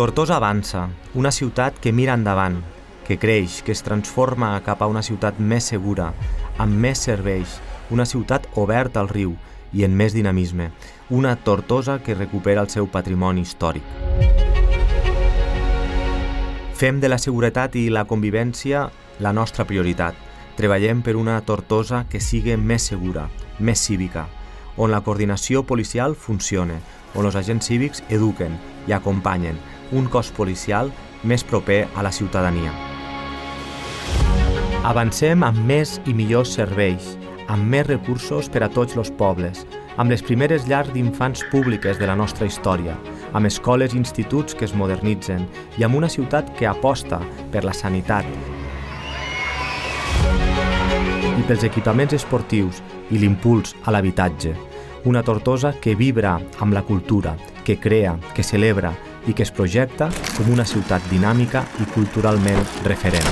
Tortosa avança, una ciutat que mira endavant, que creix, que es transforma cap a una ciutat més segura, amb més serveis, una ciutat oberta al riu i en més dinamisme, una Tortosa que recupera el seu patrimoni històric. Fem de la seguretat i la convivència la nostra prioritat. Treballem per una Tortosa que sigui més segura, més cívica, on la coordinació policial funcione, on els agents cívics eduquen i acompanyen, un cos policial més proper a la ciutadania. Avancem amb més i millors serveis, amb més recursos per a tots els pobles, amb les primeres llars d'infants públiques de la nostra història, amb escoles i instituts que es modernitzen i amb una ciutat que aposta per la sanitat i pels equipaments esportius i l'impuls a l'habitatge. Una Tortosa que vibra amb la cultura, que crea, que celebra i que es projecta com una ciutat dinàmica i culturalment referent.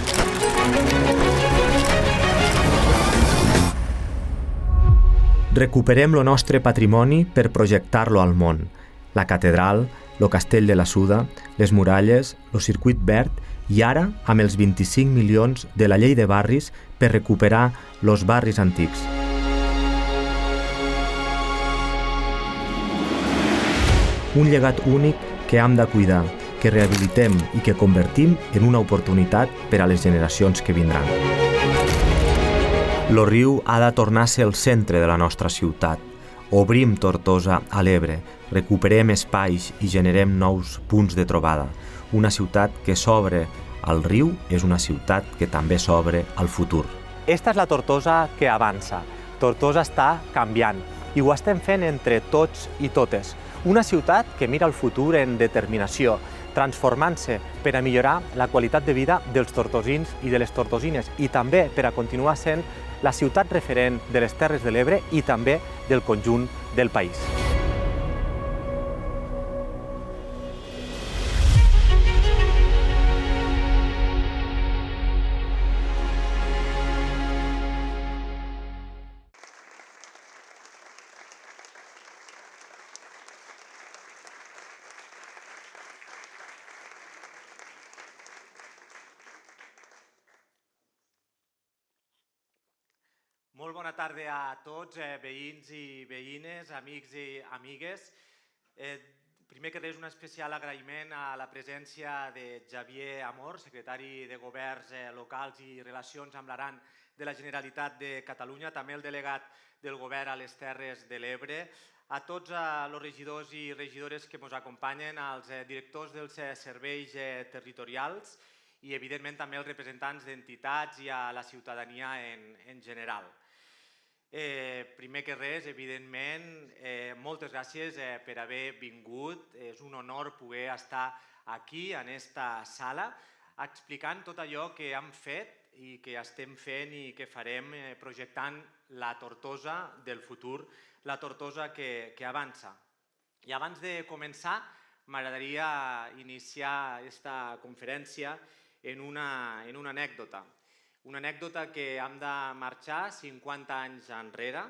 Recuperem el nostre patrimoni per projectar-lo al món. La catedral, el castell de la Suda, les muralles, el circuit verd i ara amb els 25 milions de la llei de barris per recuperar els barris antics. Un llegat únic que hem de cuidar, que rehabilitem i que convertim en una oportunitat per a les generacions que vindran. El riu ha de tornar a ser el centre de la nostra ciutat. Obrim Tortosa a l'Ebre, recuperem espais i generem nous punts de trobada. Una ciutat que s'obre al riu és una ciutat que també s'obre al futur. Esta és la Tortosa que avança. Tortosa està canviant i ho estem fent entre tots i totes. Una ciutat que mira el futur en determinació, transformant-se per a millorar la qualitat de vida dels tortosins i de les tortosines i també per a continuar sent la ciutat referent de les Terres de l'Ebre i també del conjunt del país. Molt bona tarda a tots, veïns i veïnes, amics i amigues. Primer que res, un especial agraïment a la presència de Xavier Amor, secretari de Governs Locals i Relacions amb l'Aran de la Generalitat de Catalunya, també el delegat del Govern a les Terres de l'Ebre, a tots els regidors i regidores que ens acompanyen, als directors dels serveis territorials i, evidentment, també els representants d'entitats i a la ciutadania en general. Primer que res, evidentment, moltes gràcies per haver vingut. És un honor poder estar aquí, en aquesta sala, explicant tot allò que hem fet i que estem fent i que farem projectant la Tortosa del futur, la Tortosa que avança. I abans de començar, m'agradaria iniciar aquesta conferència en una anècdota. Una anècdota que hem de marxar 50 anys enrere,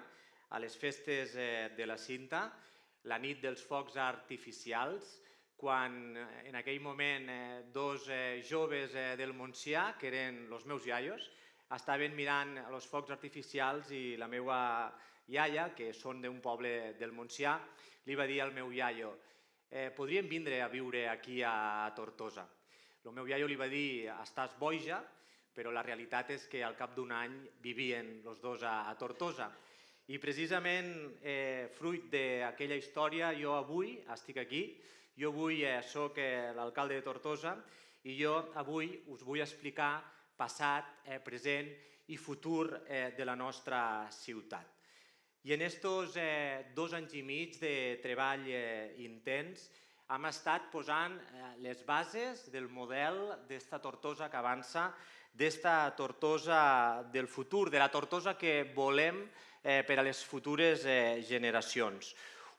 a les festes de la Cinta, la nit dels focs artificials, quan en aquell moment dos joves del Montsià, que eren els meus iaios, estaven mirant els focs artificials i la meva iaia, que són d'un poble del Montsià, li va dir al meu iaio: podríem vindre a viure aquí a Tortosa. El meu iaio li va dir: estàs boja, però la realitat és que al cap d'un any vivien els dos a Tortosa. I precisament, fruit d'aquella història, jo avui estic aquí, jo avui soc l'alcalde de Tortosa i jo avui us vull explicar passat, present i futur de la nostra ciutat. I en aquests 2 anys i mig de treball intens hem estat posant les bases del model d'esta Tortosa que avança, d'esta Tortosa del futur, de la Tortosa que volem per a les futures generacions.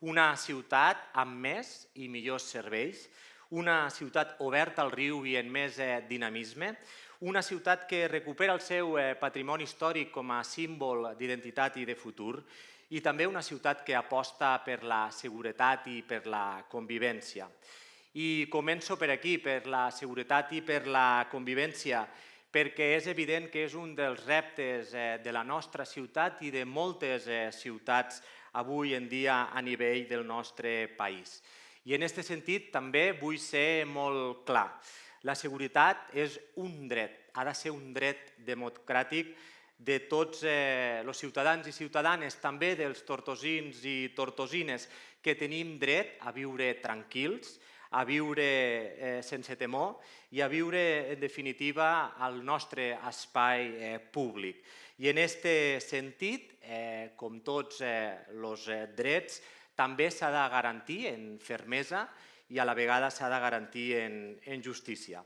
Una ciutat amb més i millors serveis, una ciutat oberta al riu i amb més dinamisme, una ciutat que recupera el seu patrimoni històric com a símbol d'identitat i de futur i també una ciutat que aposta per la seguretat i per la convivència. I començo per aquí, per la seguretat i per la convivència, perquè és evident que és un dels reptes de la nostra ciutat i de moltes ciutats avui en dia a nivell del nostre país. I en aquest sentit també vull ser molt clar. La seguretat és un dret, ha de ser un dret democràtic de tots els ciutadans i ciutadanes, també dels tortosins i tortosines, que tenim dret a viure tranquils, a viure sense temor i a viure, en definitiva, al nostre espai públic. I en aquest sentit, com tots els drets, també s'ha de garantir en fermesa i a la vegada s'ha de garantir en justícia.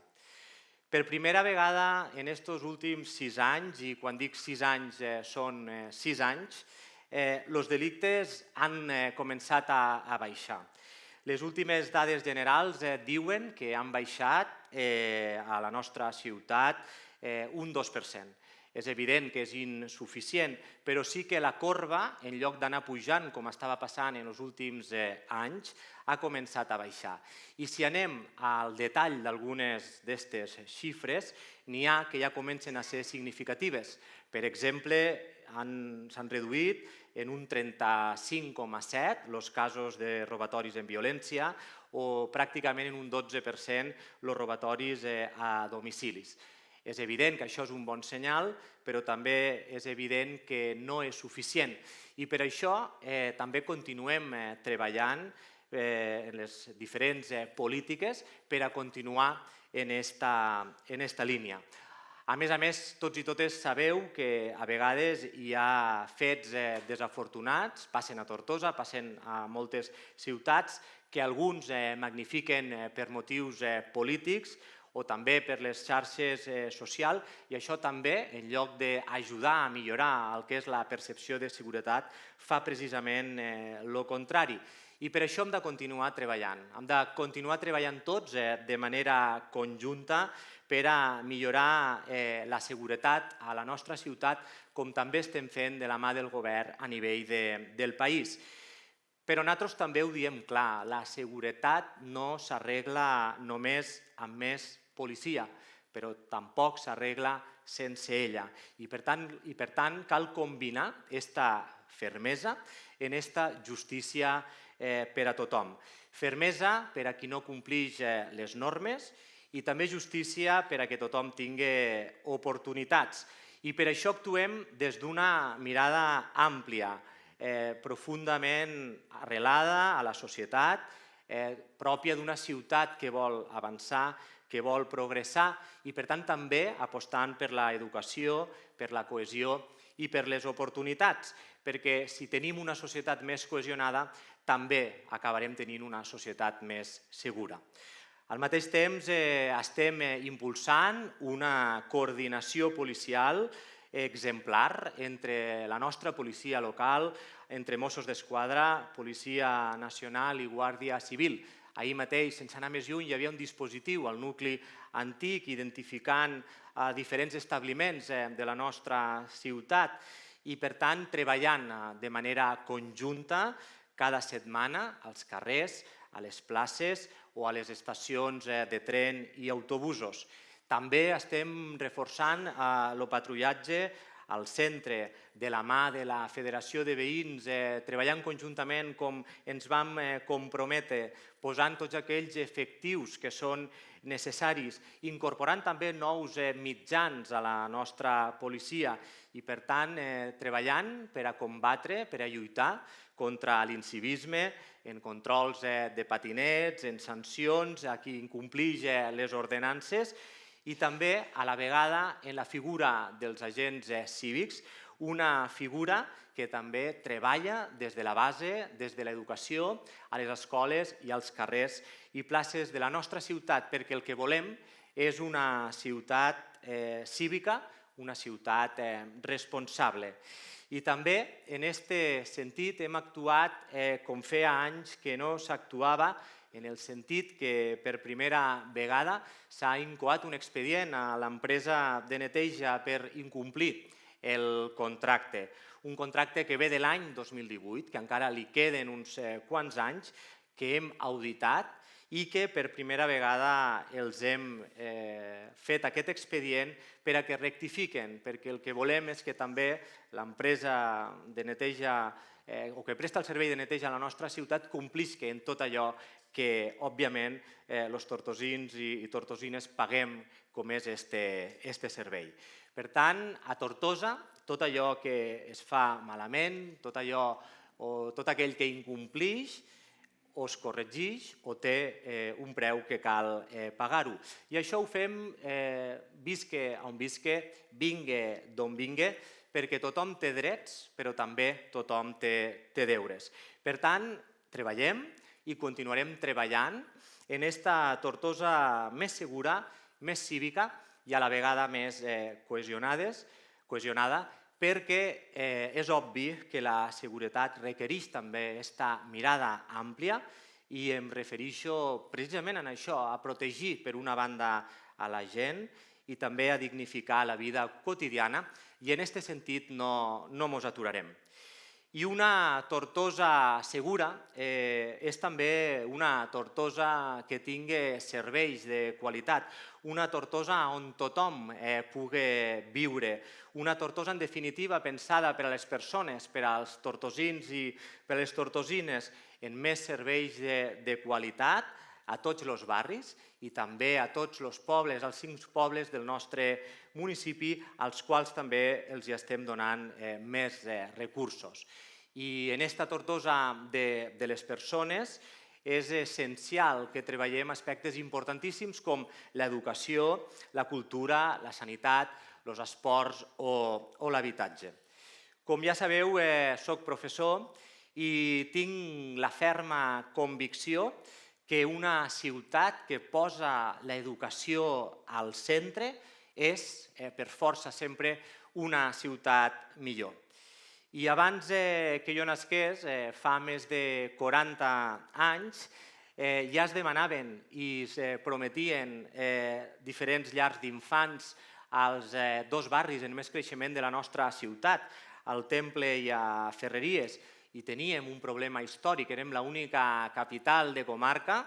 Per primera vegada en aquests últims 6 anys, i quan dic 6 anys són 6 anys, els delictes han començat a baixar. Les últimes dades generals diuen que han baixat a la nostra ciutat un 2%. És evident que és insuficient, però sí que la corba, en lloc d'anar pujant, com estava passant en els últims anys, ha començat a baixar. I si anem al detall d'algunes d'aquestes xifres, n'hi ha que ja comencen a ser significatives. Per exemple, s'han reduït en un 35,7% els casos de robatoris en violència o pràcticament en un 12% els robatoris a domicilis. És evident que això és un bon senyal, però també és evident que no és suficient. I per això també continuem treballant en les diferents polítiques per a continuar en aquesta línia. A més, tots i totes sabeu que a vegades hi ha fets desafortunats, passen a Tortosa, passen a moltes ciutats, que alguns magnifiquen per motius polítics o també per les xarxes socials, i això també, en lloc d'ajudar a millorar el que és la percepció de seguretat, fa precisament el contrari. I per això hem de continuar treballant. Hem de continuar treballant tots de manera conjunta per a millorar la seguretat a la nostra ciutat, com també estem fent de la mà del govern a nivell del país. Però nosaltres també ho diem clar, la seguretat no s'arregla només amb més policia, però tampoc s'arregla sense ella. I per tant cal combinar aquesta fermesa en aquesta justícia per a tothom. Fermesa per a qui no compleix les normes i també justícia per a que tothom tingui oportunitats. I per això actuem des d'una mirada àmplia, profundament arrelada a la societat, pròpia d'una ciutat que vol avançar, que vol progressar i, per tant, també apostant per l'educació, per la cohesió i per les oportunitats, perquè si tenim una societat més cohesionada, també acabarem tenint una societat més segura. Al mateix temps, estem impulsant una coordinació policial exemplar entre la nostra policia local, entre Mossos d'Esquadra, Policia Nacional i Guàrdia Civil. Ahir mateix, sense anar més lluny, hi havia un dispositiu al nucli antic identificant diferents establiments de la nostra ciutat i, per tant, treballant de manera conjunta cada setmana als carrers, a les places o a les estacions de tren i autobusos. També estem reforçant el patrullatge al centre, de la mà de la Federació de Veïns, treballant conjuntament com ens vam comprometre, posant tots aquells efectius que són necessaris, incorporant també nous mitjans a la nostra policia i, per tant, treballant per a combatre, per a lluitar contra l'incivisme, en controls de patinets, en sancions a qui incompleix les ordenances i també, a la vegada, en la figura dels agents cívics, una figura que també treballa des de la base, des de l'educació, a les escoles i als carrers i places de la nostra ciutat, perquè el que volem és una ciutat cívica, una ciutat responsable. I també, en aquest sentit, hem actuat com feia anys que no s'actuava, en el sentit que per primera vegada s'ha incoat un expedient a l'empresa de neteja per incomplir el contracte. Un contracte que ve de l'any 2018, que encara li queden uns quants anys, que hem auditat i que per primera vegada els hem fet aquest expedient per a que rectifiquen, perquè el que volem és que també l'empresa de neteja o que presta el servei de neteja a la nostra ciutat complisca en tot allò que, òbviament, els tortosins i tortosines paguem com és este servei. Per tant, a Tortosa, tot allò que es fa malament, tot aquell que incomplix, o es corregeix o té un preu que cal pagar-ho. I això ho fem visque on visque, vingue d'on vingue, perquè tothom té drets, però també tothom té deures. Per tant, treballem i continuarem treballant en esta Tortosa més segura, més cívica i a la vegada més cohesionada, perquè és obvi que la seguretat requereix també aquesta mirada àmplia i em refereixo precisament a això, a protegir per una banda a la gent i també a dignificar la vida quotidiana i en aquest sentit no ens aturarem. I una Tortosa segura és també una Tortosa que tingui serveis de qualitat, una Tortosa on tothom pugui viure, una Tortosa en definitiva pensada per a les persones, per als tortosins i per a les tortosines, en més serveis de qualitat a tots els barris i també a tots els pobles, als 5 pobles del nostre municipi, als quals també els estem donant més recursos. I en aquesta Tortosa de les persones és essencial que treballem aspectes importantíssims com l'educació, la cultura, la sanitat, els esports o l'habitatge. Com ja sabeu, soc professor i tinc la ferma convicció que una ciutat que posa l'educació al centre és, per força sempre, una ciutat millor. I abans que jo nasqués, fa més de 40 anys, ja es demanaven i es prometien diferents llars d'infants als 2 barris en més creixement de la nostra ciutat, al Temple i a Ferreries, i teníem un problema històric, érem l'única capital de comarca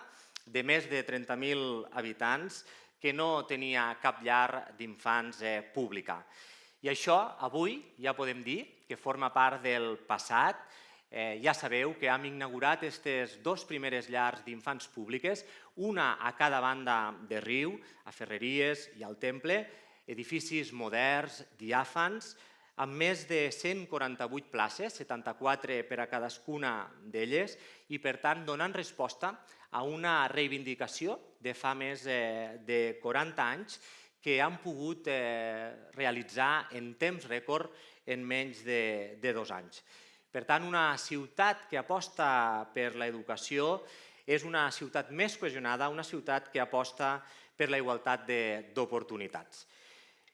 de més de 30.000 habitants que no tenia cap llar d'infants pública. I això avui ja podem dir que forma part del passat. Ja sabeu que hem inaugurat aquestes 2 primeres llars d'infants públiques, una a cada banda de riu, a Ferreries i al Temple, edificis moderns, diàfans, amb més de 148 places, 74 per a cadascuna d'elles, i per tant donant resposta a una reivindicació de fa més de 40 anys que han pogut realitzar en temps rècord en menys de 2 anys. Per tant, una ciutat que aposta per l'educació és una ciutat més cohesionada, una ciutat que aposta per la igualtat d'oportunitats.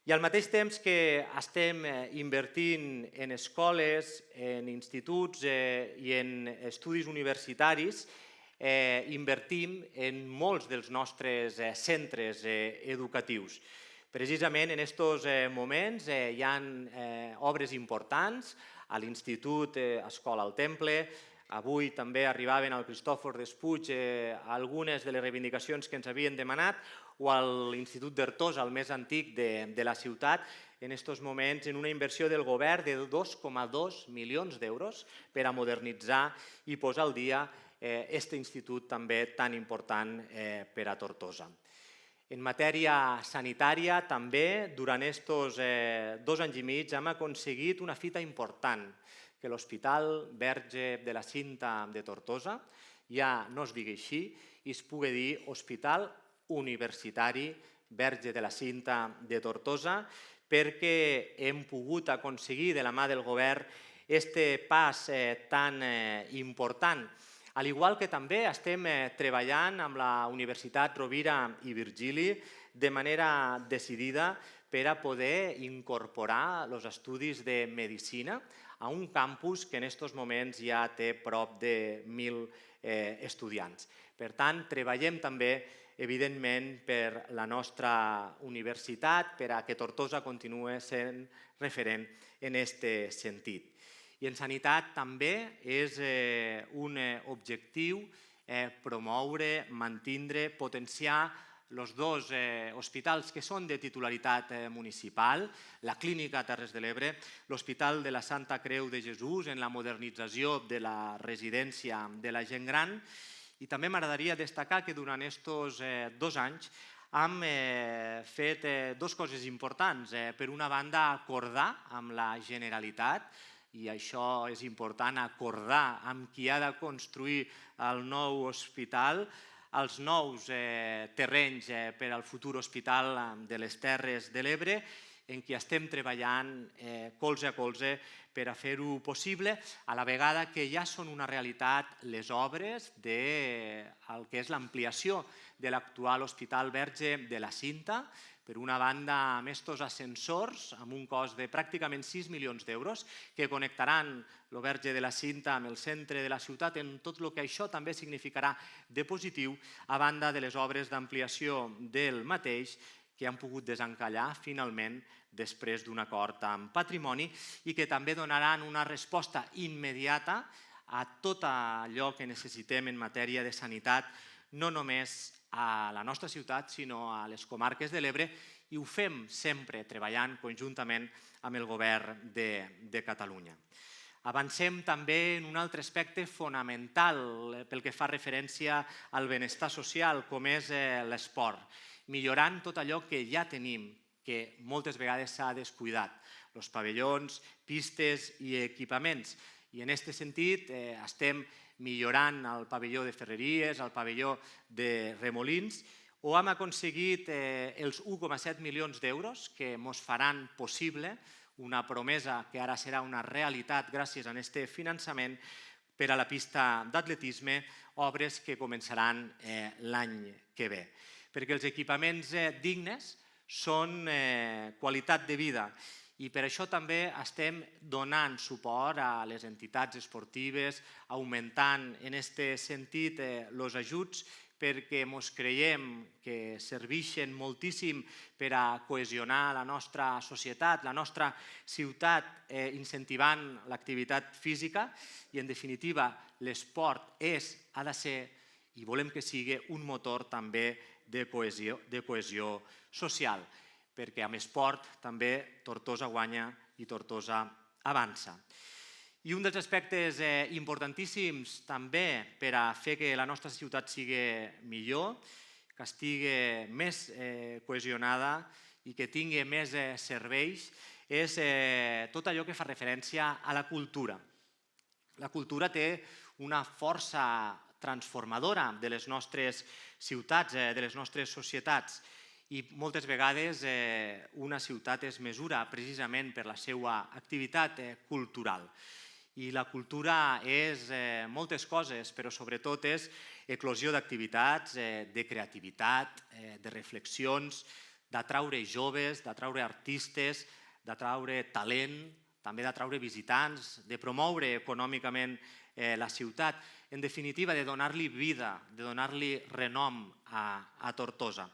I al mateix temps que estem invertint en escoles, en instituts i en estudis universitaris, invertim en molts dels nostres centres educatius. Precisament en aquests moments hi ha obres importants a l'Institut Escola al Temple. Avui també arribaven al Cristòfor Despuig algunes de les reivindicacions que ens havien demanat, o a l'Institut d'Artosa, el més antic de la ciutat, en aquests moments en una inversió del govern de 2,2 milions d'euros per a modernitzar i posar al dia aquest institut també tan important per a Tortosa. En matèria sanitària també durant aquests 2 anys i mig hem aconseguit una fita important, que l'Hospital Verge de la Cinta de Tortosa ja no es digui així i es pugui dir Hospital Universitari Verge de la Cinta de Tortosa, perquè hem pogut aconseguir de la mà del govern aquest pas tan important. Al igual que també estem treballant amb la Universitat Rovira i Virgili de manera decidida per a poder incorporar els estudis de medicina a un campus que en aquests moments ja té prop de 1.000 estudiants. Per tant, treballem també, evidentment, per la nostra universitat, per a que Tortosa continuï sent referent en aquest sentit. I en sanitat també és un objectiu promoure, mantindre, potenciar els dos hospitals que són de titularitat municipal, la Clínica Terres de l'Ebre, l'Hospital de la Santa Creu de Jesús en la modernització de la residència de la gent gran, i també m'agradaria destacar que durant aquests 2 anys hem fet 2 coses importants. Per una banda, acordar amb la Generalitat, i això és important, acordar amb qui ha de construir el nou hospital, els nous terrenys per al futur hospital de les Terres de l'Ebre, en què estem treballant colze a colze per a fer-ho possible, a la vegada que ja són una realitat les obres del que és l'ampliació de l'actual Hospital Verge de la Cinta. Per una banda, amb aquests ascensors, amb un cost de pràcticament 6 milions d'euros, que connectaran el Verge de la Cinta amb el centre de la ciutat, en tot el que això també significarà de positiu, a banda de les obres d'ampliació del mateix, que han pogut desencallar finalment després d'un acord amb Patrimoni i que també donaran una resposta immediata a tot allò que necessitem en matèria de sanitat, no només a la nostra ciutat, sinó a les comarques de l'Ebre, i ho fem sempre treballant conjuntament amb el govern de Catalunya. Avancem també en un altre aspecte fonamental pel que fa referència al benestar social, com és l'esport, millorant tot allò que ja tenim, que moltes vegades s'ha descuidat, els pavellons, pistes i equipaments. I en aquest sentit estem millorant el pavelló de Ferreries, el pavelló de Remolins, o hem aconseguit els 1,7 milions d'euros que ens faran possible una promesa que ara serà una realitat gràcies a aquest finançament per a la pista d'atletisme, obres que començaran l'any que ve. Perquè els equipaments dignes són qualitat de vida i per això també estem donant suport a les entitats esportives, augmentant en aquest sentit els ajuts perquè ens creiem que serveixen moltíssim per a cohesionar la nostra societat, la nostra ciutat, incentivant l'activitat física i, en definitiva, l'esport ha de ser i volem que sigui un motor també de cohesió social, perquè amb esport també Tortosa guanya i Tortosa avança. I un dels aspectes importantíssims també per a fer que la nostra ciutat sigui millor, que estigui més cohesionada i que tingui més serveis, és tot allò que fa referència a la cultura. La cultura té una força transformadora de les nostres ciutats, de les nostres societats, i moltes vegades una ciutat es mesura precisament per la seva activitat cultural. I la cultura és moltes coses, però sobretot és eclosió d'activitats, de creativitat, de reflexions, d'atraure joves, d'atraure artistes, d'atraure talent, també d'atraure visitants, de promoure econòmicament la ciutat, en definitiva, de donar-li vida, de donar-li renom a Tortosa.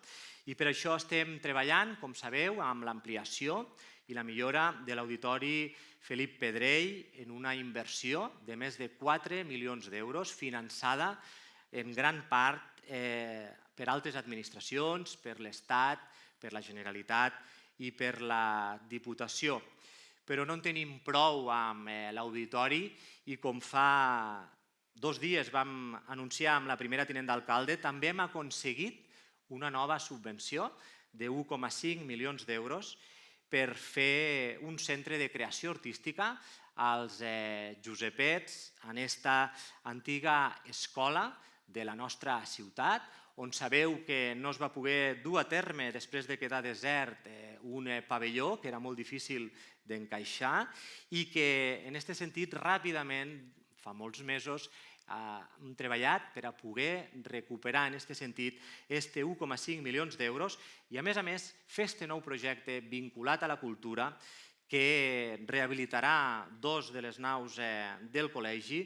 I per això estem treballant, com sabeu, amb l'ampliació i la millora de l'Auditori Felip Pedrell en una inversió de més de 4 milions d'euros, finançada en gran part per altres administracions, per l'Estat, per la Generalitat i per la Diputació. Però no en tenim prou amb l'auditori i com fa 2 dies vam anunciar amb la primera tinent d'alcalde, també hem aconseguit una nova subvenció de 1,5 milions d'euros per fer un centre de creació artística als Josepets, en aquesta antiga escola de la nostra ciutat, on sabeu que no es va poder dur a terme després de quedar desert un pavelló, que era molt difícil d'encaixar, i que en aquest sentit ràpidament, fa molts mesos, hem treballat per a poder recuperar en aquest sentit aquests 1,5 milions d'euros i a més fer aquest nou projecte vinculat a la cultura que rehabilitarà 2 de les naus del col·legi,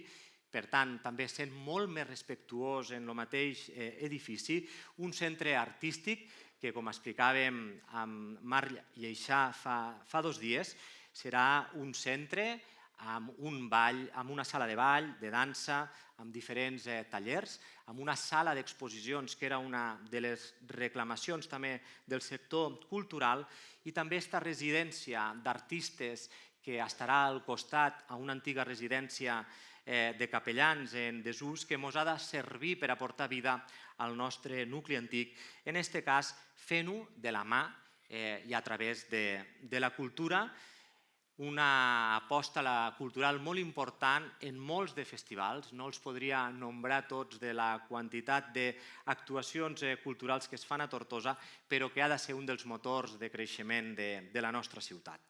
per tant també sent molt més respectuós en el mateix edifici, un centre artístic que, com explicàvem amb Marc Lleixà fa 2 dies, serà un centre amb un ball, amb una sala de ball, de dansa, amb diferents tallers, amb una sala d'exposicions que era una de les reclamacions també del sector cultural, i també aquesta residència d'artistes que estarà al costat a una antiga residència de capellans en desús, que ens ha de servir per aportar vida al nostre nucli antic, en aquest cas fent-ho de la mà i a través de la cultura, una aposta cultural molt important en molts de festivals, no els podria nombrar tots de la quantitat d'actuacions culturals que es fan a Tortosa, però que ha de ser un dels motors de creixement de la nostra ciutat.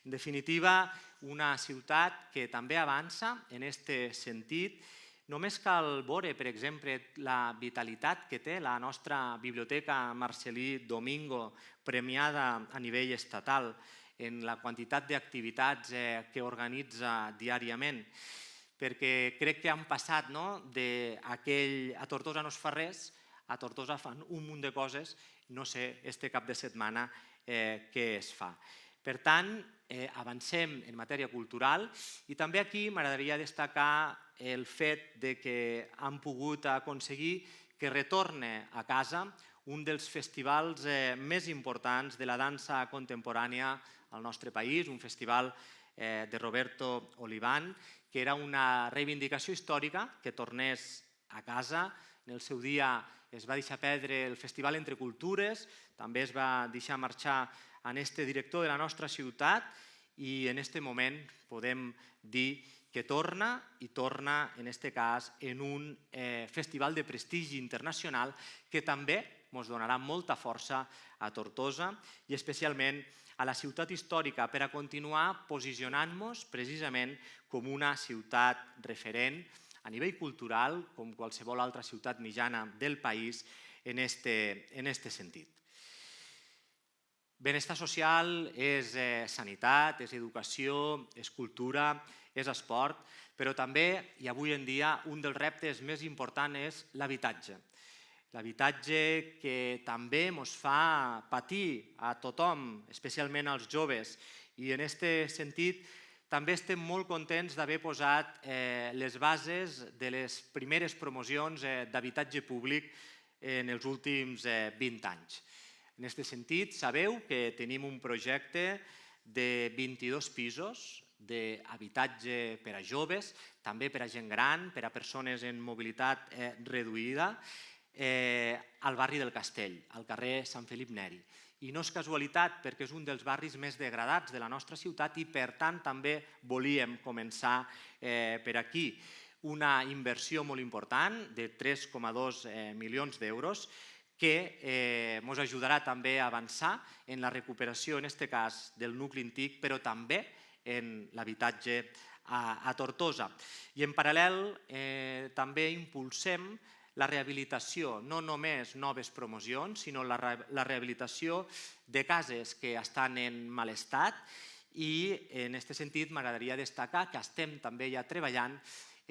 En definitiva, una ciutat que també avança en aquest sentit. Només cal veure, per exemple, la vitalitat que té la nostra biblioteca Marcel·lí Domingo, premiada a nivell estatal, en la quantitat d'activitats que organitza diàriament, perquè crec que han passat d'aquell a Tortosa no es fa res, a Tortosa fan un munt de coses, no sé, este cap de setmana què es fa. Per tant, avancem en matèria cultural, i també aquí m'agradaria destacar el fet que han pogut aconseguir que retorne a casa un dels festivals més importants de la dansa contemporània al nostre país, un festival de Roberto Oliván, que era una reivindicació històrica que tornés a casa. En el seu dia es va deixar perdre el Festival Entre Cultures, també es va deixar marxar en este director de la nostra ciutat, i en aquest moment podem dir que torna, i torna en aquest cas en un festival de prestigi internacional que també ens donarà molta força a Tortosa i especialment a la ciutat històrica per a continuar posicionant-nos precisament com una ciutat referent a nivell cultural, com qualsevol altra ciutat mitjana del país en aquest sentit. Benestar social és sanitat, és educació, és cultura, és esport, però també, i avui en dia, un dels reptes més importants és l'habitatge. L'habitatge que també ens fa patir a tothom, especialment als joves, i en aquest sentit també estem molt contents d'haver posat les bases de les primeres promocions d'habitatge públic en els últims 20 anys. En aquest sentit, sabeu que tenim un projecte de 22 pisos d'habitatge per a joves, també per a gent gran, per a persones en mobilitat reduïda, al barri del Castell, al carrer Sant Felip Neri. I no és casualitat, perquè és un dels barris més degradats de la nostra ciutat i, per tant, també volíem començar per aquí. Una inversió molt important de 3,2 milions d'euros que ens ajudarà també a avançar en la recuperació, en aquest cas, del nucli antic, però també en l'habitatge a Tortosa. I en paral·lel també impulsem la rehabilitació, no només noves promocions, sinó la rehabilitació de cases que estan en mal estat, i en aquest sentit m'agradaria destacar que estem també ja treballant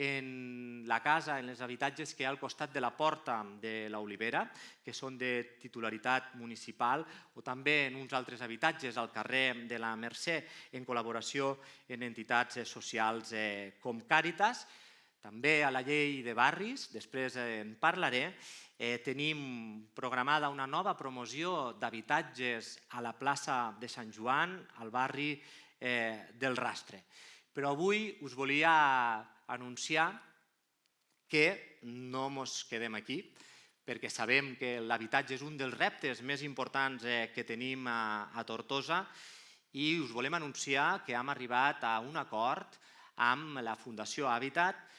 en la casa, en els habitatges que hi ha al costat de la Porta de l'Olivera, que són de titularitat municipal, o també en uns altres habitatges al carrer de la Mercè, en col·laboració amb entitats socials com Càritas. També a la llei de barris, després en parlaré, tenim programada una nova promoció d'habitatges a la plaça de Sant Joan, al barri del Rastre. Però avui us volia anunciar que no ens quedem aquí, perquè sabem que l'habitatge és un dels reptes més importants que tenim a Tortosa, i us volem anunciar que hem arribat a un acord amb la Fundació Habitat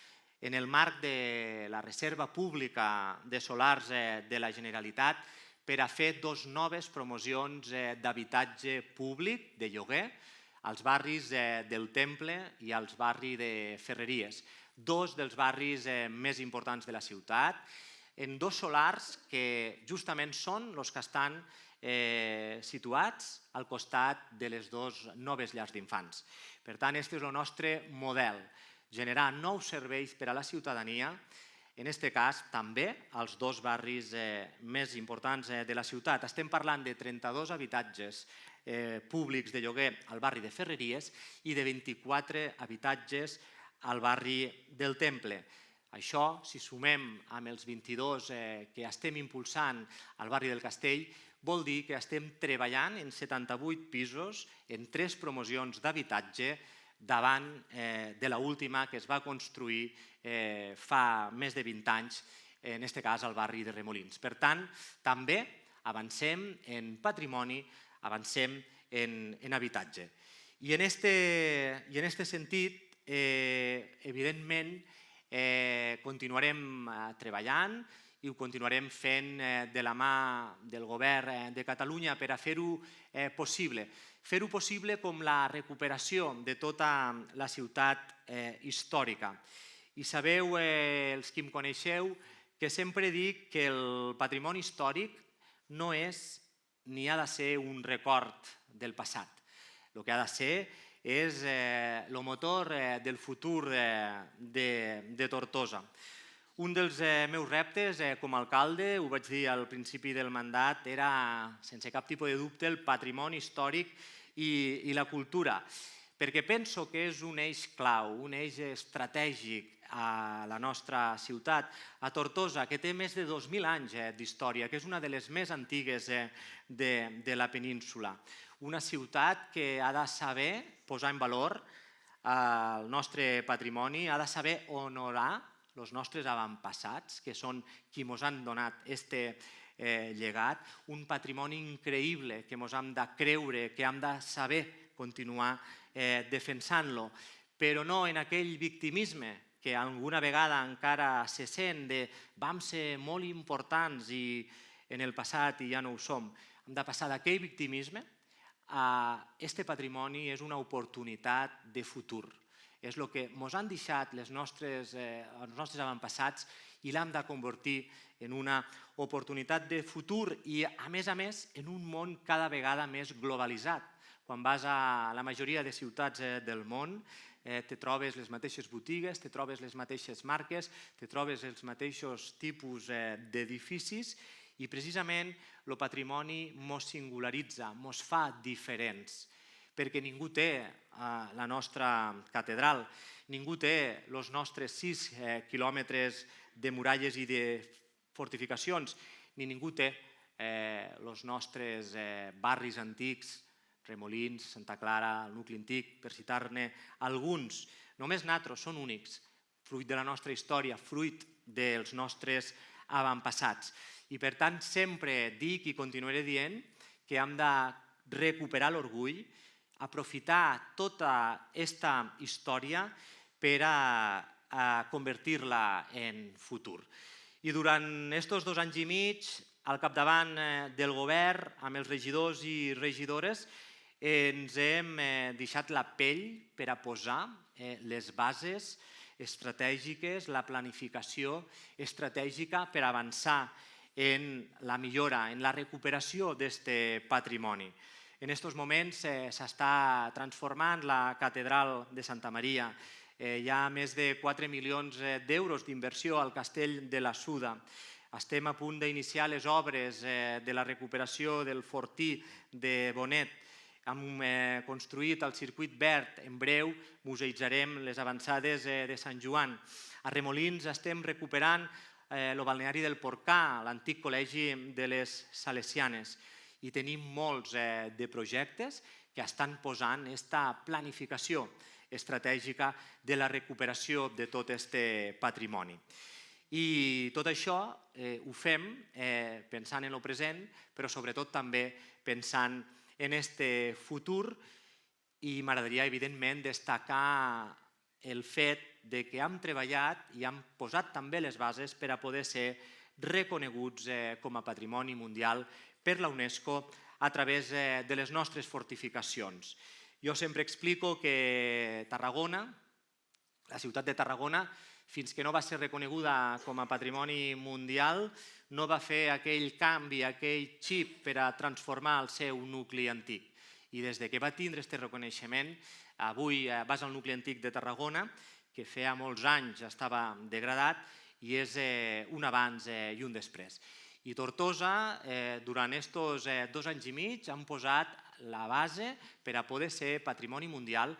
en el marc de la Reserva Pública de Solars de la Generalitat per a fer dues noves promocions d'habitatge públic de lloguer als barris del Temple i als barris de Ferreries, dos dels barris més importants de la ciutat, en dos solars que justament són els que estan situats al costat de les dues noves llars d'infants. Per tant, aquest és el nostre model, generar nous serveis per a la ciutadania, en aquest cas també als dos barris més importants de la ciutat. Estem parlant de 32 habitatges públics de lloguer al barri de Ferreries i de 24 habitatges al barri del Temple. Això, si sumem amb els 22 que estem impulsant al barri del Castell, vol dir que estem treballant en 78 pisos, en 3 promocions d'habitatge, davant de l'última que es va construir fa més de 20 anys, en aquest cas al barri de Remolins. Per tant, també avancem en patrimoni, avancem en habitatge. I en aquest sentit, evidentment, continuarem treballant i ho continuarem fent de la mà del govern de Catalunya per a fer-ho possible. Fer-ho possible com la recuperació de tota la ciutat històrica. I sabeu, els que em coneixeu, que sempre dic que el patrimoni històric no és ni ha de ser un record del passat. El que ha de ser és el motor del futur de Tortosa. Un dels meus reptes com a alcalde, ho vaig dir al principi del mandat, era, sense cap tipus de dubte, el patrimoni històric i la cultura, perquè penso que és un eix clau, un eix estratègic a la nostra ciutat, a Tortosa, que té més de 2.000 anys d'història, que és una de les més antigues de la península. Una ciutat que ha de saber posar en valor el nostre patrimoni, ha de saber honorar els nostres avantpassats, que són qui ens han donat aquest llegat, un patrimoni increïble que ens hem de creure, que hem de saber continuar defensant-lo, però no en aquell victimisme que alguna vegada encara se sent de vam ser molt importants en el passat i ja no ho som. Hem de passar d'aquell victimisme a aquest patrimoni és una oportunitat de futur. És el que ens han deixat els nostres avantpassats i l'hem de convertir en una oportunitat de futur i, a més, en un món cada vegada més globalitzat. Quan vas a la majoria de ciutats del món, te trobes les mateixes botigues, te trobes les mateixes marques, te trobes els mateixos tipus d'edificis i precisament el patrimoni ens singularitza, ens fa diferents, perquè ningú té la nostra catedral, ningú té els nostres 6 quilòmetres de muralles i de fortificacions, ni ningú té els nostres barris antics, Remolins, Santa Clara, el nucli antic, per citar-ne alguns. Només nosaltres són únics, fruit de la nostra història, fruit dels nostres avantpassats. I per tant sempre dic i continuaré dient que hem de recuperar l'orgull, aprofitar tota aquesta història per a convertir-la en futur. I durant aquests 2 anys i mig, al capdavant del govern, amb els regidors i regidores, ens hem deixat la pell per a posar les bases estratègiques, la planificació estratègica per avançar en la millora, en la recuperació d'aquest patrimoni. En aquests moments s'està transformant la catedral de Santa Maria. Hi ha més de 4 milions d'euros d'inversió al castell de la Suda. Estem a punt d'iniciar les obres de la recuperació del fortí de Bonet. Hem construït el circuit verd. En breu museïtzarem les avançades de Sant Joan. A Remolins estem recuperant el balneari del Porcà, l'antic col·legi de les Salesianes. I tenim molts de projectes que estan posant aquesta planificació estratègica de la recuperació de tot aquest patrimoni. I tot això ho fem pensant en el present, però sobretot també pensant en aquest futur, i m'agradaria, evidentment, destacar el fet que hem treballat i hem posat també les bases per a poder ser reconeguts com a patrimoni mundial per la UNESCO a través de les nostres fortificacions. Jo sempre explico que Tarragona, la ciutat de Tarragona, fins que no va ser reconeguda com a patrimoni mundial, no va fer aquell canvi, aquell xip per a transformar el seu nucli antic. I des que va tindre aquest reconeixement, avui vas al nucli antic de Tarragona, que feia molts anys estava degradat, i és un abans i un després. I Tortosa, durant aquests 2 anys i mig, han posat la base per a poder ser patrimoni mundial,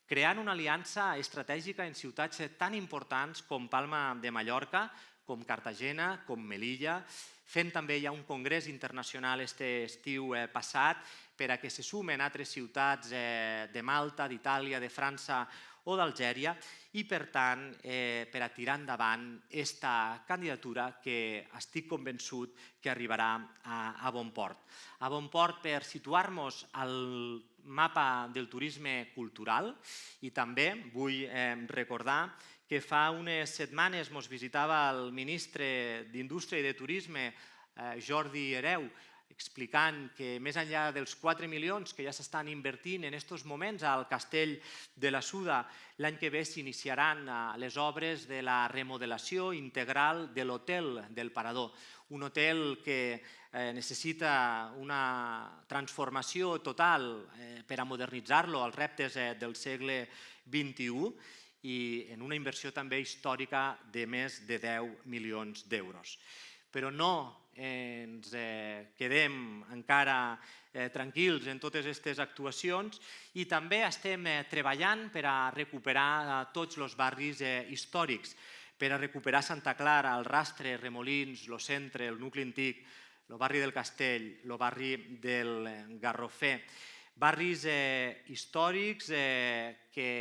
creant una aliança estratègica en ciutats tan importants com Palma de Mallorca, com Cartagena, com Melilla, fent també ja un congrés internacional aquest estiu passat per a que se sumen altres ciutats de Malta, d'Itàlia, de França o d'Algèria i, per tant, per a tirar endavant aquesta candidatura que estic convençut que arribarà a bon port. A bon port per situar-nos al mapa del turisme cultural i també vull recordar que fa unes setmanes ens visitava el ministre d'Indústria i de Turisme, Jordi Hereu, explicant que més enllà dels 4 milions que ja s'estan invertint en aquests moments al Castell de la Suda, l'any que ve s'iniciaran les obres de la remodelació integral de l'hotel del Parador, un hotel que necessita una transformació total per a modernitzar-lo als reptes del segle XXI i en una inversió també històrica de més de 10 milions d'euros. Però no ens quedem encara tranquils en totes aquestes actuacions i també estem treballant per a recuperar tots els barris històrics, per a recuperar Santa Clara, el Rastre, Remolins, el Centre, el nucli antic, el barri del Castell, el barri del Garrofer. Barris històrics que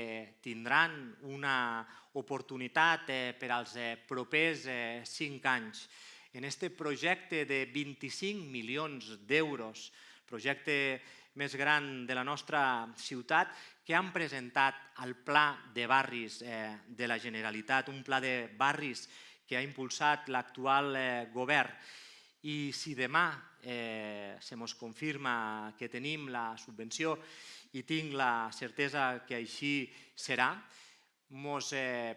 tindran una oportunitat per als propers 5 anys. En aquest projecte de 25 milions d'euros, projecte més gran de la nostra ciutat, que han presentat el Pla de Barris de la Generalitat, un pla de barris que ha impulsat l'actual govern. I si demà se mos confirma que tenim la subvenció i tinc la certesa que així serà, mos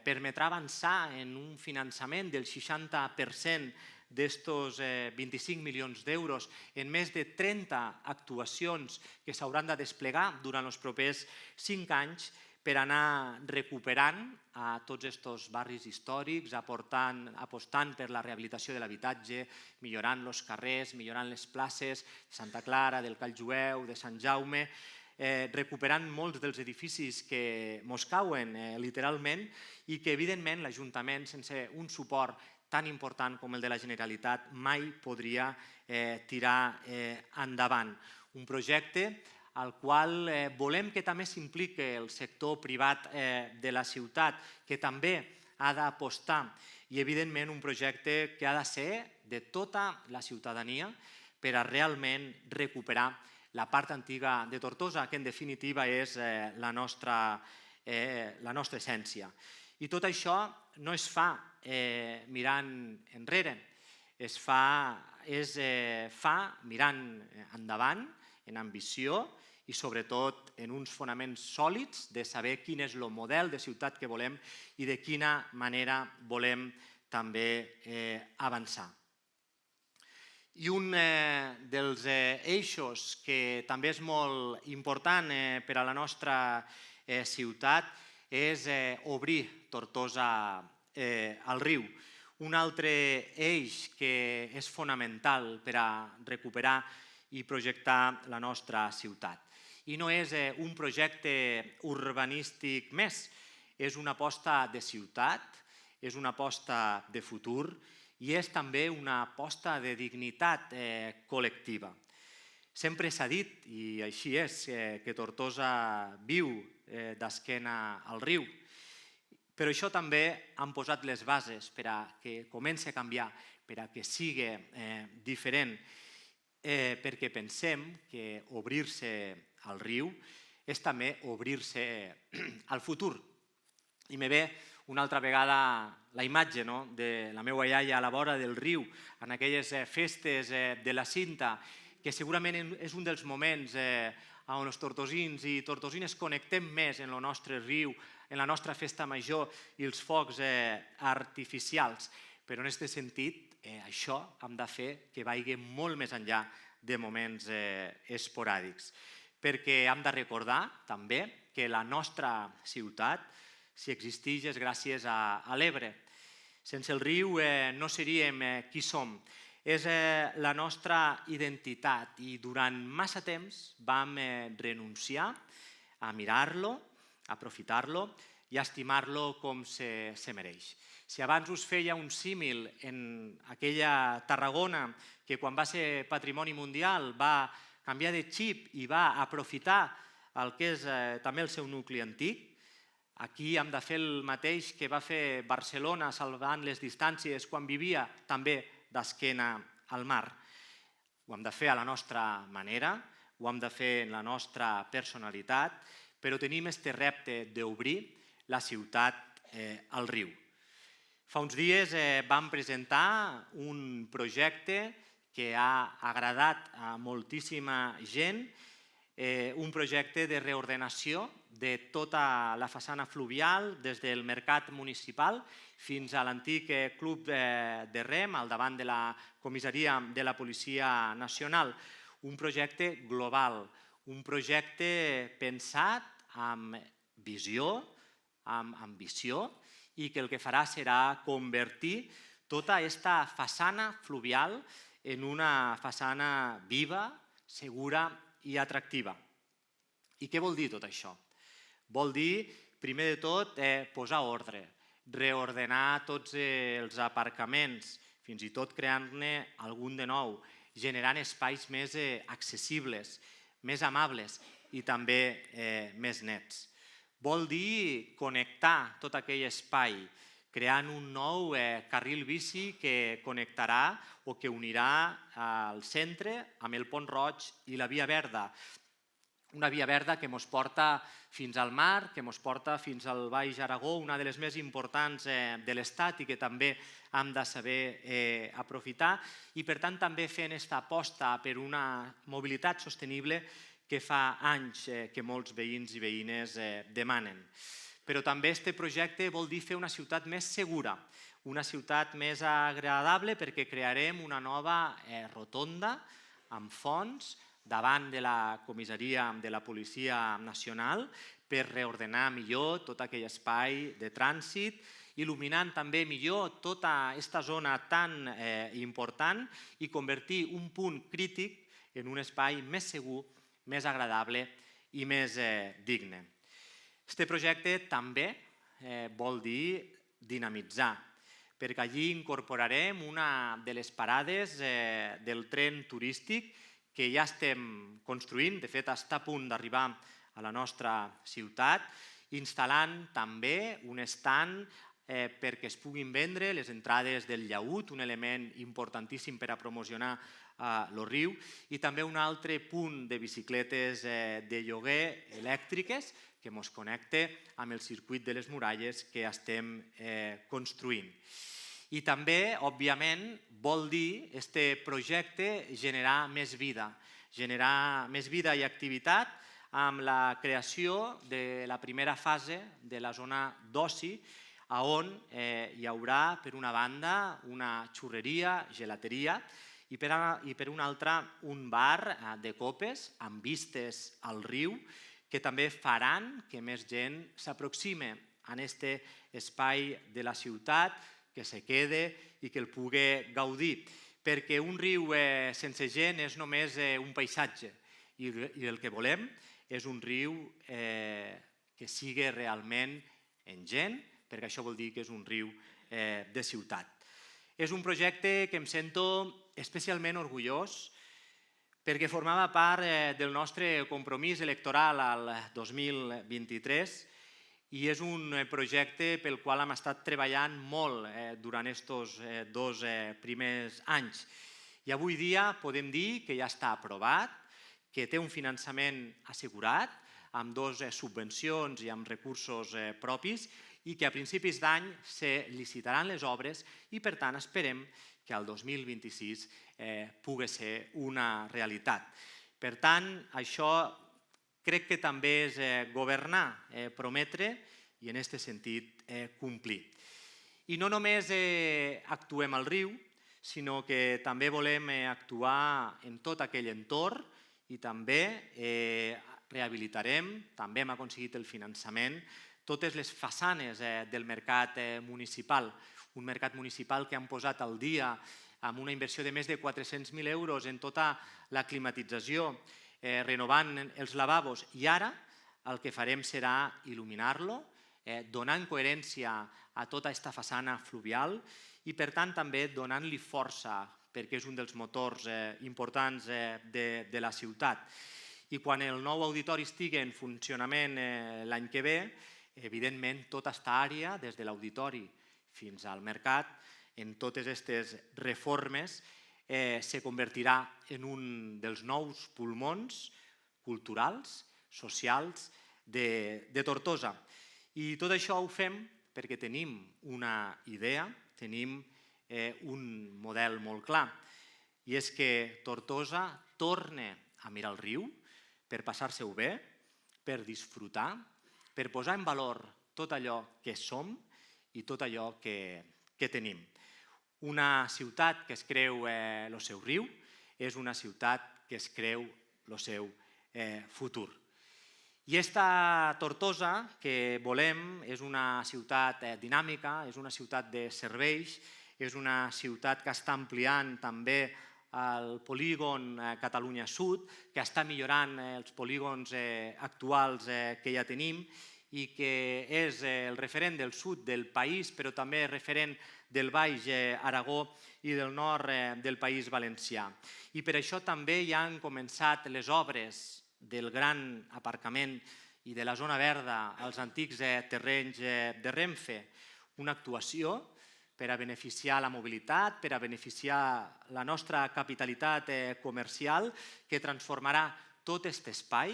permetrà avançar en un finançament del 60% d'estos 25 milions d'euros en més de 30 actuacions que s'hauran de desplegar durant els propers 5 anys per anar recuperant a tots aquests barris històrics, apostant per la rehabilitació de l'habitatge, millorant els carrers, millorant les places de Santa Clara, del Call Jueu, de Sant Jaume, recuperant molts dels edificis que mos cauen literalment i que, evidentment, l'Ajuntament, sense un suport tan important com el de la Generalitat, mai podria tirar endavant. Un projecte al qual volem que també s'impliqui el sector privat de la ciutat, que també ha d'apostar, i evidentment un projecte que ha de ser de tota la ciutadania per a realment recuperar la part antiga de Tortosa, que en definitiva és la nostra essència. I tot això no es fa mirant enrere, es fa mirant endavant, en ambició i sobretot en uns fonaments sòlids de saber quin és el model de ciutat que volem i de quina manera volem també avançar. I un dels eixos que també és molt important per a la nostra ciutat és obrir Tortosa al riu. Un altre eix que és fonamental per a recuperar i projectar la nostra ciutat. I no és un projecte urbanístic més, és una aposta de ciutat, és una aposta de futur i és també una aposta de dignitat col·lectiva. Sempre s'ha dit, i així és, que Tortosa viu d'esquena al riu, però això també han posat les bases per a que comenci a canviar, per a que sigui diferent, perquè pensem que obrir-se al riu és també obrir-se al futur. I me ve una altra vegada la imatge de la meva iaia a la vora del riu, en aquelles festes de la Cinta, que segurament és un dels moments on els tortosins i tortosines connectem més en el nostre riu, en la nostra festa major i els focs artificials. Però en aquest sentit, això hem de fer que vagi molt més enllà de moments esporàdics. Perquè hem de recordar també que la nostra ciutat, si existeix, és gràcies a l'Ebre. Sense el riu no seríem qui som. és la nostra identitat i durant massa temps vam renunciar a mirar-lo, a aprofitar-lo i a estimar-lo com se mereix. Si abans us feia un símil en aquella Tarragona que quan va ser patrimoni mundial va canviar de xip i va aprofitar el que és també el seu nucli antic, aquí hem de fer el mateix que va fer Barcelona salvant les distàncies quan vivia també d'esquena al mar. Ho hem de fer a la nostra manera, ho hem de fer en la nostra personalitat, però tenim aquest repte d'obrir la ciutat al riu. Fa uns dies vam presentar un projecte que ha agradat a moltíssima gent, un projecte de reordenació de tota la façana fluvial, des del mercat municipal fins a l'antic club de rem al davant de la comissaria de la Policia Nacional. Un projecte global, un projecte pensat amb visió, amb ambició, i que el que farà serà convertir tota aquesta façana fluvial en una façana viva, segura i atractiva. I què vol dir tot això? Vol dir, primer de tot, posar ordre, reordenar tots els aparcaments, fins i tot creant-ne algun de nou, generant espais més accessibles, més amables i també més nets. Vol dir connectar tot aquell espai, creant un nou carril bici que connectarà o que unirà el centre amb el Pont Roig i la Via Verda. Una via verda que ens porta fins al mar, que ens porta fins al Baix Aragó, una de les més importants de l'Estat i que també hem de saber aprofitar i per tant també fent aquesta aposta per una mobilitat sostenible que fa anys que molts veïns i veïnes demanen. Però també aquest projecte vol dir fer una ciutat més segura, una ciutat més agradable perquè crearem una nova rotonda amb fons davant de la comissaria de la Policia Nacional per reordenar millor tot aquell espai de trànsit, il·luminant també millor tota aquesta zona tan important i convertir un punt crític en un espai més segur, més agradable i més digne. Aquest projecte també vol dir dinamitzar, perquè allí incorporarem una de les parades del tren turístic que ja estem construint, de fet està a punt d'arribar a la nostra ciutat, instal·lant també un estand perquè es puguin vendre les entrades del llaüt, un element importantíssim per a promocionar el riu, i també un altre punt de bicicletes de lloguer elèctriques que ens connecta amb el circuit de les muralles que estem construint. I també, òbviament, vol dir aquest projecte generar més vida i activitat amb la creació de la primera fase de la zona d'oci, on hi haurà, per una banda, una xurreria, gelateria, i per una altra un bar de copes amb vistes al riu que també faran que més gent s'aproxime a aquest espai de la ciutat, que se quede i que el pugui gaudir. Perquè un riu sense gent és només un paisatge i el que volem és un riu que sigui realment en gent, perquè això vol dir que és un riu de ciutat. És un projecte que em sento especialment orgullós perquè formava part del nostre compromís electoral al 2023 i és un projecte pel qual hem estat treballant molt durant aquests 2 primers anys. I avui dia podem dir que ja està aprovat, que té un finançament assegurat, amb 2 subvencions i amb recursos propis, i que a principis d'any se licitaran les obres i, per tant, esperem que el 2026 pugui ser una realitat. Per tant, això crec que també és governar, prometre i, en aquest sentit, complir. I no només actuem al riu, sinó que també volem actuar en tot aquell entorn i també rehabilitarem, també hem aconseguit el finançament, totes les façanes del mercat municipal, un mercat municipal que hem posat al dia amb una inversió de més de 400.000 euros en tota la climatització, renovant els lavabos, i ara el que farem serà il·luminar-lo, donant coherència a tota aquesta façana fluvial i, per tant, també donant-li força, perquè és un dels motors importants de la ciutat. I quan el nou auditori estigui en funcionament l'any que ve, evidentment, tota aquesta àrea, des de l'auditori fins al mercat, en totes aquestes reformes, se convertirà en un dels nous pulmons culturals, socials de Tortosa. I tot això ho fem perquè tenim una idea, tenim un model molt clar, i és que Tortosa torna a mirar el riu per passar-se-ho bé, per disfrutar, per posar en valor tot allò que som i tot allò que tenim. Una ciutat que es creu el seu riu és una ciutat que es creu el seu futur. I aquesta Tortosa que volem és una ciutat dinàmica, és una ciutat de serveis, és una ciutat que està ampliant també el polígon Catalunya Sud, que està millorant els polígons actuals que ja tenim i que és el referent del sud del país, però també referent del Baix Aragó i del nord del País Valencià. I per això també ja han començat les obres del gran aparcament i de la zona verda als antics terrenys de Renfe, una actuació per a beneficiar la mobilitat, per a beneficiar la nostra capitalitat comercial, que transformarà tot aquest espai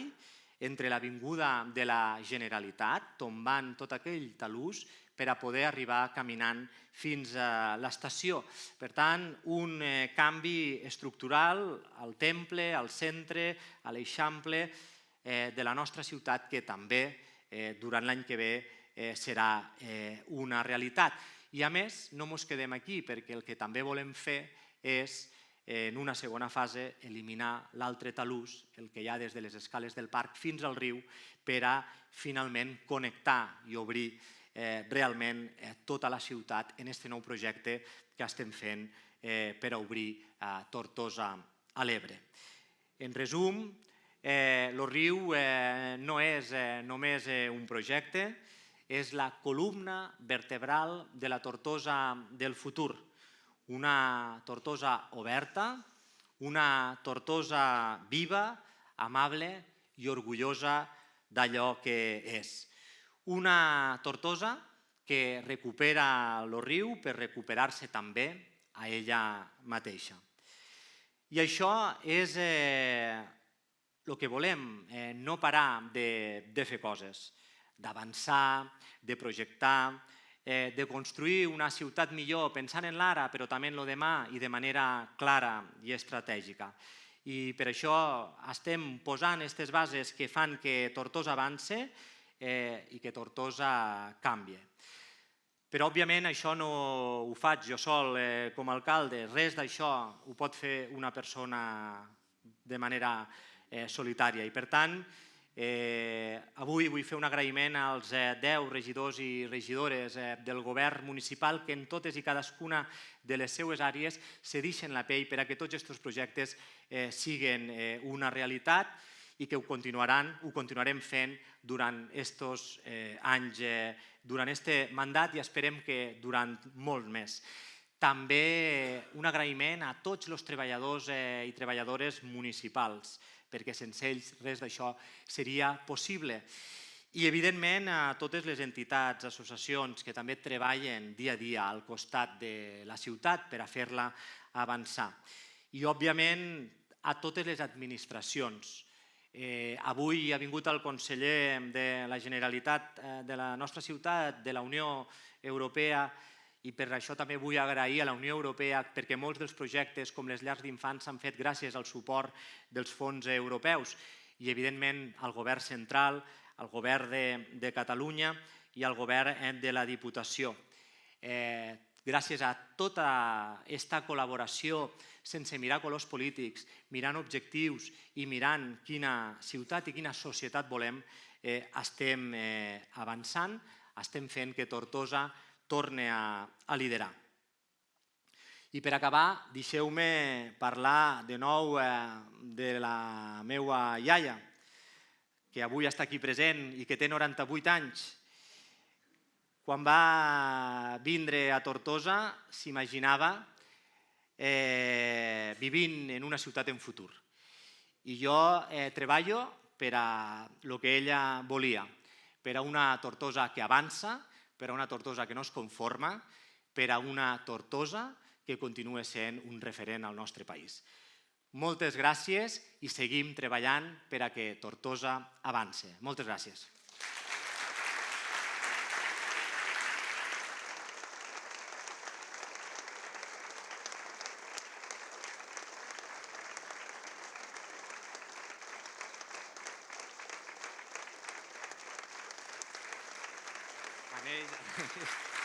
entre l'avinguda de la Generalitat, tombant tot aquell talús per a poder arribar caminant fins a l'estació. Per tant, un canvi estructural al temple, al centre, a l'Eixample de la nostra ciutat, que també durant l'any que ve serà una realitat. I a més, no ens quedem aquí, perquè el que també volem fer és, en una segona fase, eliminar l'altre talús, el que hi ha des de les escales del parc fins al riu, per a finalment connectar i obrir realment tota la ciutat en aquest nou projecte que estem fent per a obrir Tortosa a l'Ebre. En resum, el riu no és només un projecte, és la columna vertebral de la Tortosa del futur. Una Tortosa oberta, una Tortosa viva, amable i orgullosa d'allò que és. Una Tortosa que recupera el riu per recuperar-se també a ella mateixa. I això és el que volem, no parar de fer coses, d'avançar, de projectar, de construir una ciutat millor pensant en l'ara però també en el demà i de manera clara i estratègica. I per això estem posant aquestes bases que fan que Tortosa avance i que Tortosa canvie. Però, òbviament, això no ho faig jo sol com a alcalde, res d'això ho pot fer una persona de manera solitària. I, per tant, avui vull fer un agraïment als 10 regidors i regidores del govern municipal que en totes i cadascuna de les seues àrees se deixen la pell per a que tots aquests projectes siguin una realitat i que ho continuarem fent durant aquests anys, durant aquest mandat i esperem que durant molt més. També un agraïment a tots els treballadors i treballadores municipals, perquè sense ells res d'això seria possible. I, evidentment, a totes les entitats, associacions que també treballen dia a dia al costat de la ciutat per a fer-la avançar. I, òbviament, a totes les administracions. Avui ha vingut el conseller de la Generalitat de la nostra ciutat, de la Unió Europea, i per això també vull agrair a la Unió Europea perquè molts dels projectes com les llars d'infants s'han fet gràcies al suport dels fons europeus i, evidentment, al govern central, al govern de Catalunya i al govern de la Diputació. Gràcies a tota aquesta col·laboració sense mirar colors polítics, mirant objectius i mirant quina ciutat i quina societat volem, estem avançant, estem fent que Tortosa torni a liderar. I per acabar, deixeu-me parlar de nou de la meva iaia, que avui està aquí present i que té 98 anys. Quan va vindre a Tortosa s'imaginava vivint en una ciutat en futur. I jo treballo per a el que ella volia, per a una Tortosa que avança, per a una Tortosa que no es conforma, per a una Tortosa que continua sent un referent al nostre país. Moltes gràcies i seguim treballant per a que Tortosa avance. Moltes gràcies. Anell.